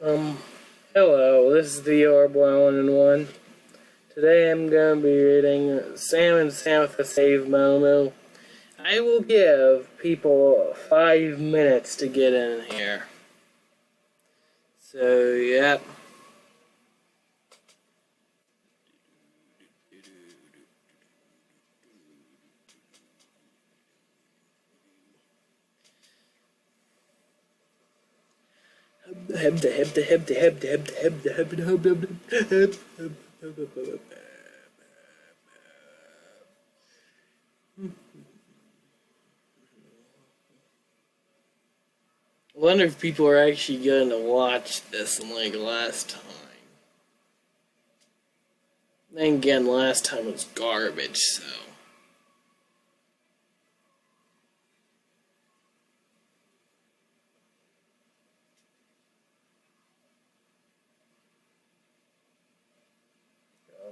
Um, Hello, this is the Orb 101. Today I'm going to be reading Sam and Samithia Save Momu. I will give people 5 minutes to get in here. So, yep. I wonder if people are actually going to watch this like last time. Then again, last time was garbage, so.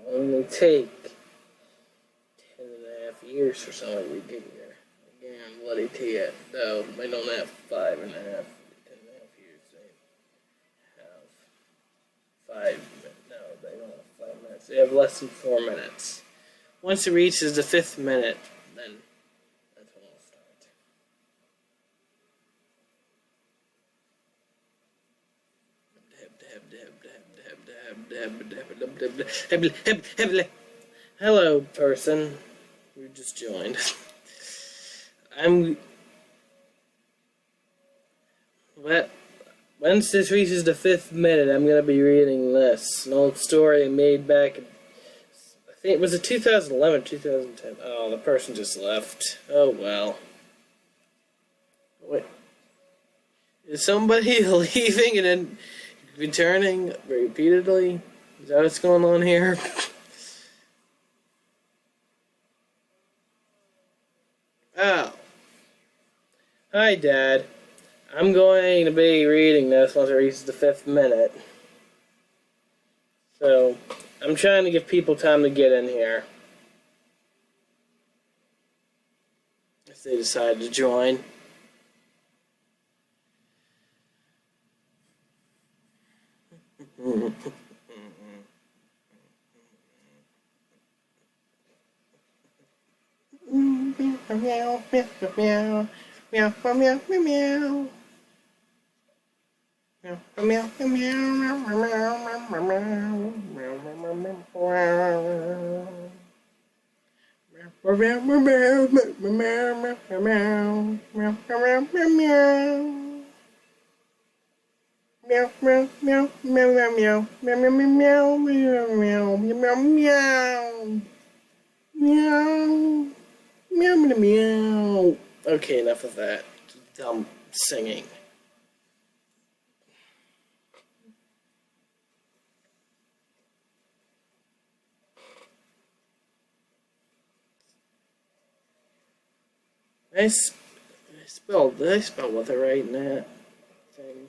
It'll only take 10.5 years or something to get here. Again, bloody tea it. No, they don't have 5.5, 10.5 years. They have 5 minutes. No, they don't have 5 minutes. They have less than 4 minutes. Once it reaches the 5th minute, then that's when I'll start. Hello, person who just joined. I'm. Once this reaches the 5th minute, I'm gonna be reading this. An old story I made back in, I think, was it 2011, 2010? Oh, the person just left. Oh well. Wait. Is somebody leaving and then returning repeatedly? Is that what's going on here? Oh. Hi, Dad. I'm going to be reading this once it reaches the 5th minute. So, I'm trying to give people time to get in here. If they decide to join. Meow, meow, meow, meow, meow, meow, meow. Meow, meow, meow, meow, meow. Okay, enough of that dumb singing. Did I spell with it right in that thing?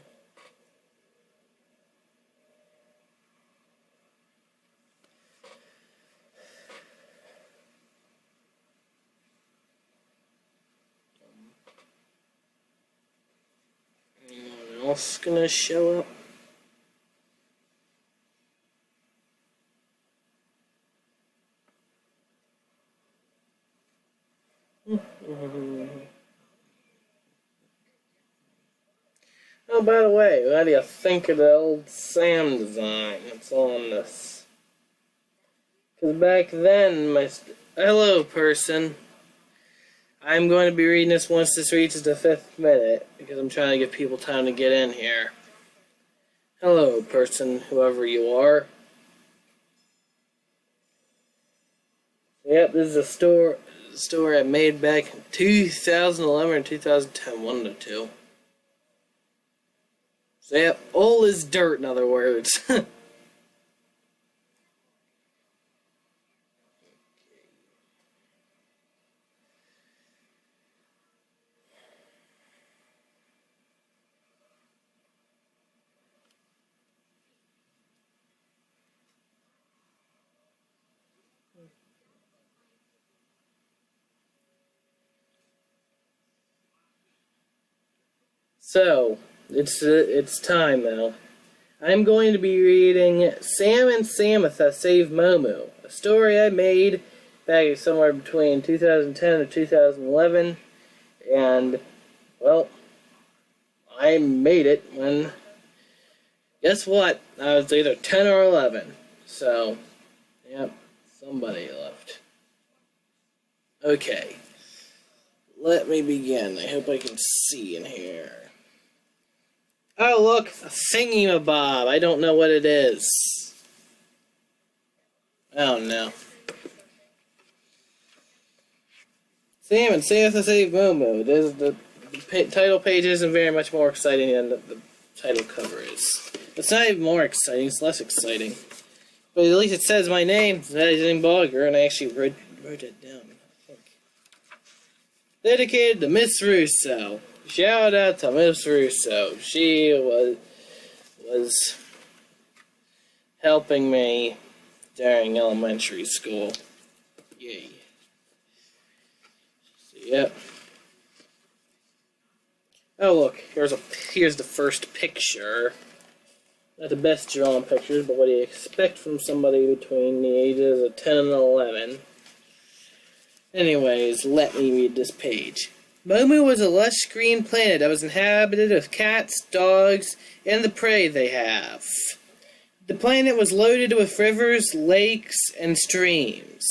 Anyone else gonna show up? Oh, by the way, what do you think of the old Sam design that's on this? Because back then, hello, person. I'm going to be reading this once this reaches the 5th minute, because I'm trying to give people time to get in here. Hello, person, whoever you are. Yep, this is a story I made back in 2011 or 2010, one of the two. So yep, old as dirt, in other words. So, it's time now. I'm going to be reading Sam and Samithia Save Momu, a story I made back somewhere between 2010 and 2011, and, well, I made it when, guess what, I was either 10 or 11, so, yep, somebody left. Okay, let me begin. I hope I can see in here. Oh, look, a thingy-mabob. I don't know what it is. Oh, no. Sam and Samithia Save Momu. The title page isn't very much more exciting than the title cover is. It's not even more exciting, it's less exciting. But at least it says my name, Zane Bogger, and I actually wrote it down, I think. Dedicated to Miss Russo. Shout out to Miss Russo. She was helping me during elementary school. Yay. So, yep. Oh look, here's the first picture. Not the best drawn pictures, but what do you expect from somebody between the ages of 10 and 11? Anyways, let me read this page. Momu was a lush green planet that was inhabited with cats, dogs, and the prey they have. The planet was loaded with rivers, lakes, and streams.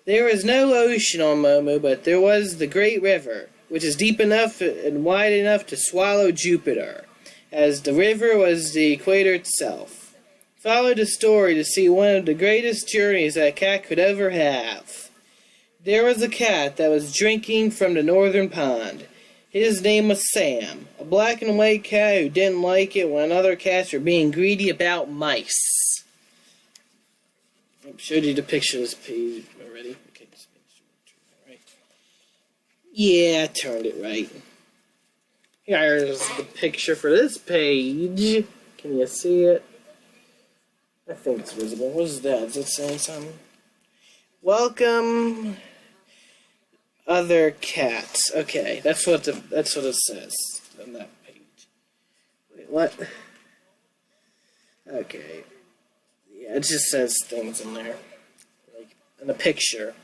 There was no ocean on Momu, but there was the Great River, which is deep enough and wide enough to swallow Jupiter, as the river was the equator itself. Follow the story to see one of the greatest journeys that a cat could ever have. There was a cat that was drinking from the northern pond. His name was Sam, a black and white cat who didn't like it when other cats were being greedy about mice. I've showed you the picture of this page already. Okay, just make sure I turn it right. Yeah, I turned it right. Here's the picture for this page. Can you see it? I think it's visible. What is that? Is it saying something? Welcome, other cats. Okay, that's what it says on that page. Wait, what? Okay. Yeah, it just says things in there, like in the picture.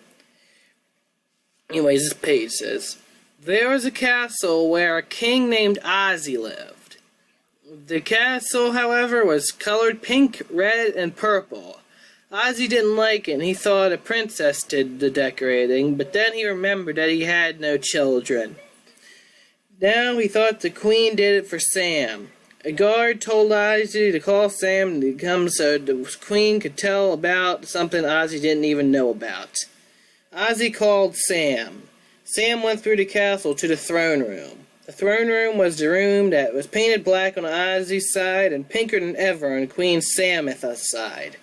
Anyways, this page says, there was a castle where a king named Ozzy lived. The castle, however, was colored pink, red, and purple. Ozzy didn't like it, and he thought a princess did the decorating, but then he remembered that he had no children. Now he thought the queen did it for Sam. A guard told Ozzy to call Sam to come so the queen could tell about something Ozzy didn't even know about. Ozzy called Sam. Sam went through the castle to the throne room. The throne room was the room that was painted black on Ozzy's side and pinker than ever on Queen Samith's side.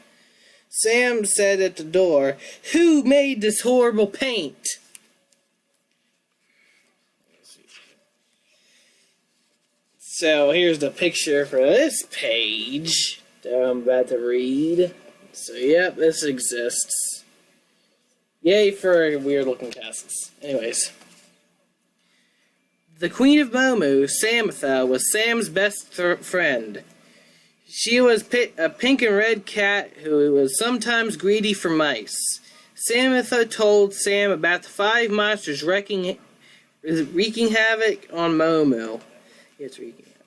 Sam said at the door, "Who made this horrible paint?" So here's the picture for this page that I'm about to read. So yep, this exists. Yay for weird looking castles. Anyways. The Queen of Momu, Samithia, was Sam's best friend. She was a pink and red cat who was sometimes greedy for mice. Samithia told Sam about the 5 monsters wreaking havoc on Momu. It's wreaking havoc.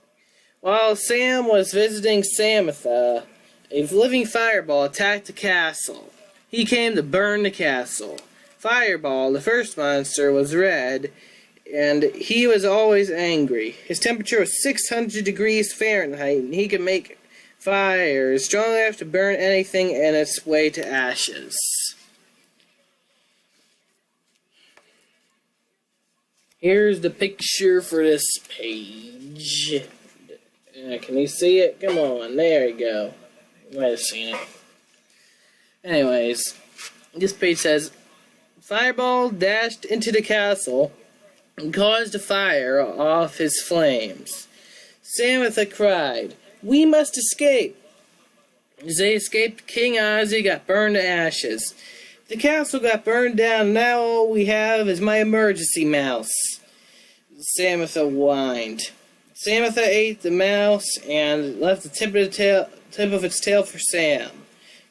While Sam was visiting Samithia, a living fireball attacked the castle. He came to burn the castle. Fireball, the first monster, was red, and he was always angry. His temperature was 600 degrees Fahrenheit, and he could make fire strong enough to burn anything in its way to ashes. Here's the picture for this page. Can you see it? Come on, there you go. You might have seen it. Anyways, this page says, Fireball dashed into the castle and caused a fire off his flames. Samithia cried, "We must escape!" As they escaped, King Ozzy got burned to ashes. The castle got burned down, now all we have is my emergency mouse. Samithia whined. Samantha ate the mouse and left the tip of its tail for Sam.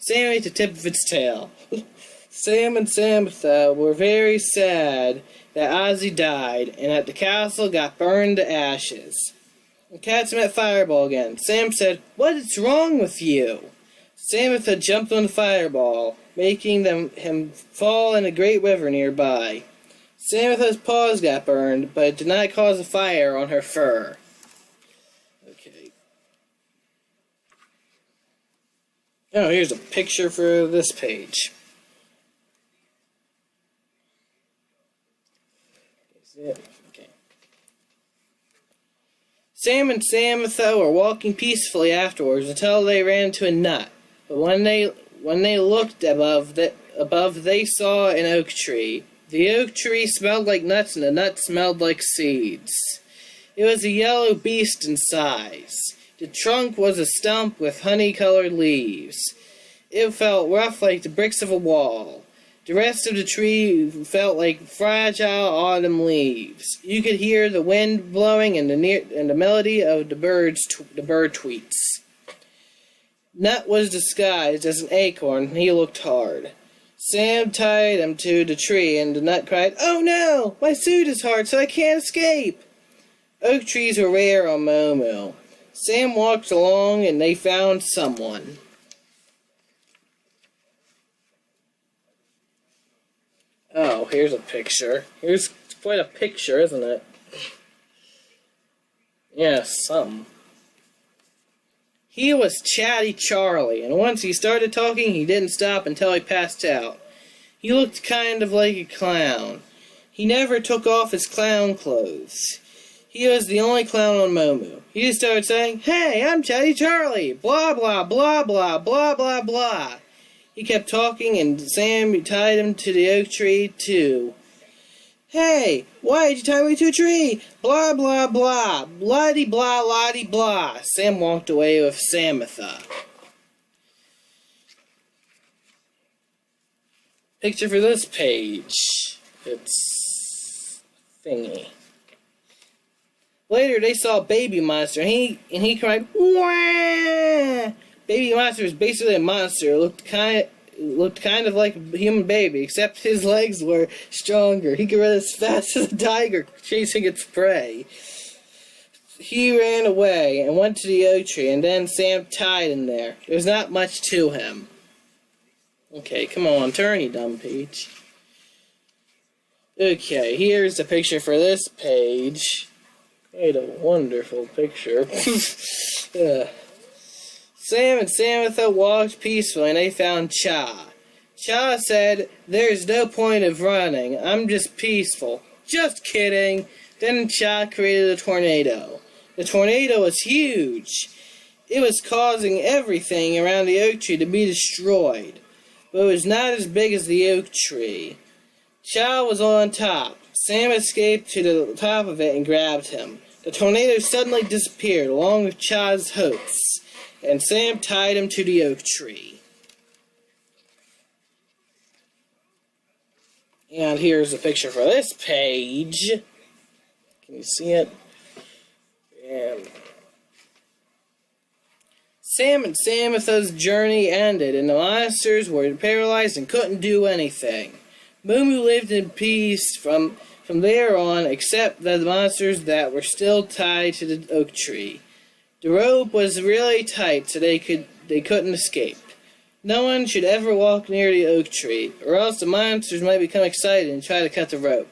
Sam ate the tip of its tail. Sam and Samantha were very sad that Ozzy died and that the castle got burned to ashes. The cats met Fireball again. Sam said, "What is wrong with you?" Samantha jumped on the Fireball, making him fall in a great river nearby. Samantha's paws got burned, but it did not cause a fire on her fur. Okay. Oh, here's a picture for this page. Okay. Sam and Samantha were walking peacefully afterwards until they ran into a nut. But when they looked above, they saw an oak tree. The oak tree smelled like nuts, and the nuts smelled like seeds. It was a yellow beast in size. The trunk was a stump with honey-colored leaves. It felt rough like the bricks of a wall. The rest of the tree felt like fragile autumn leaves. You could hear the wind blowing and the melody of the bird tweets. Nut was disguised as an acorn, and he looked hard. Sam tied him to the tree, and the nut cried, "Oh no! My suit is hard, so I can't escape!" Oak trees were rare on Momu. Sam walked along, and they found someone. Oh, here's a picture. Here's quite a picture, isn't it? Yes, something. He was Chatty Charlie, and once he started talking, he didn't stop until he passed out. He looked kind of like a clown. He never took off his clown clothes. He was the only clown on Momu. He just started saying, "Hey, I'm Chatty Charlie, blah, blah, blah, blah, blah, blah, blah." He kept talking, and Sam tied him to the oak tree, too. "Hey, why did you tie me to a tree? Blah, blah, blah. Blah-de, blah, la-de, blah." Sam walked away with Samantha. Picture for this page. It's thingy. Later, they saw Baby Monster, and he cried, "Wah!" Baby Monster was basically a monster. It looked kind of like a human baby, except his legs were stronger. He could run as fast as a tiger chasing its prey. He ran away and went to the oak tree, and then Sam tied him there. There's not much to him. Okay, come on, turn, you dumb page. Okay, here's the picture for this page. Quite a wonderful picture. Sam and Samantha walked peacefully, and they found Cha. Cha said, "There's no point of running. I'm just peaceful." "Just kidding." Then Cha created a tornado. The tornado was huge. It was causing everything around the oak tree to be destroyed. But it was not as big as the oak tree. Cha was on top. Sam escaped to the top of it and grabbed him. The tornado suddenly disappeared, along with Cha's hopes, and Sam tied him to the oak tree. And here's a picture for this page. Can you see it? And Sam and Samantha's journey ended, and the monsters were paralyzed and couldn't do anything. Momu lived in peace from there on, except the monsters that were still tied to the oak tree. The rope was really tight, so they couldn't escape. No one should ever walk near the oak tree, or else the monsters might become excited and try to cut the rope.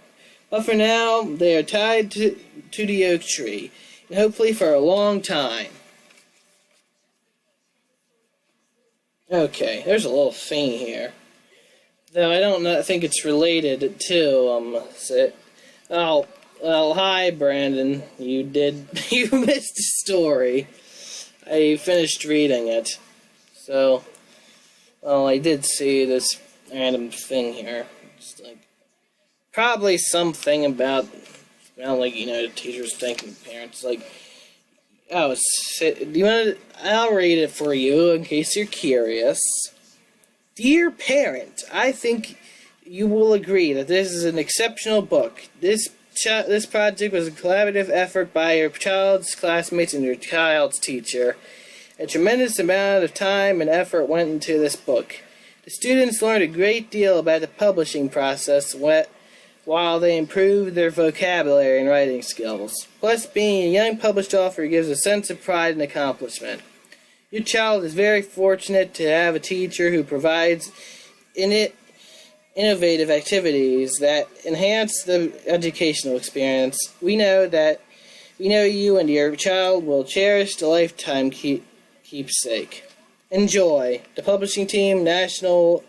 But for now, they are tied to the oak tree, and hopefully for a long time. Okay, there's a little thing here. Though I don't think it's related to, Oh, well, hi, Brandon. You missed the story. I finished reading it. So, well, I did see this random thing here. It's like, probably something about, well, like, the teachers thanking parents, like, oh, I'll read it for you in case you're curious. Dear parent, I think you will agree that this is an exceptional book. This this project was a collaborative effort by your child's classmates and your child's teacher. A tremendous amount of time and effort went into this book. The students learned a great deal about the publishing process while they improved their vocabulary and writing skills. Plus, being a young published author gives a sense of pride and accomplishment. Your child is very fortunate to have a teacher who provides innovative activities that enhance the educational experience. We know you and your child will cherish the lifetime keepsake. Enjoy. The publishing team, National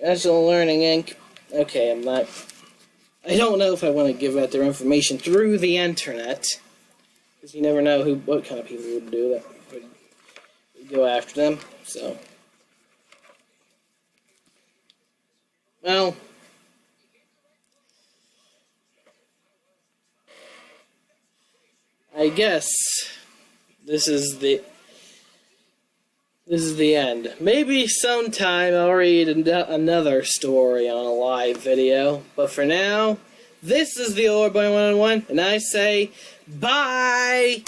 Learning Inc. Okay, I don't know if I want to give out their information through the internet, because you never know what kind of people would do that. Would go after them, so. Well, I guess this is the end. Maybe sometime I'll read another story on a live video, but for now, this is the Old Boy 101, and I say bye!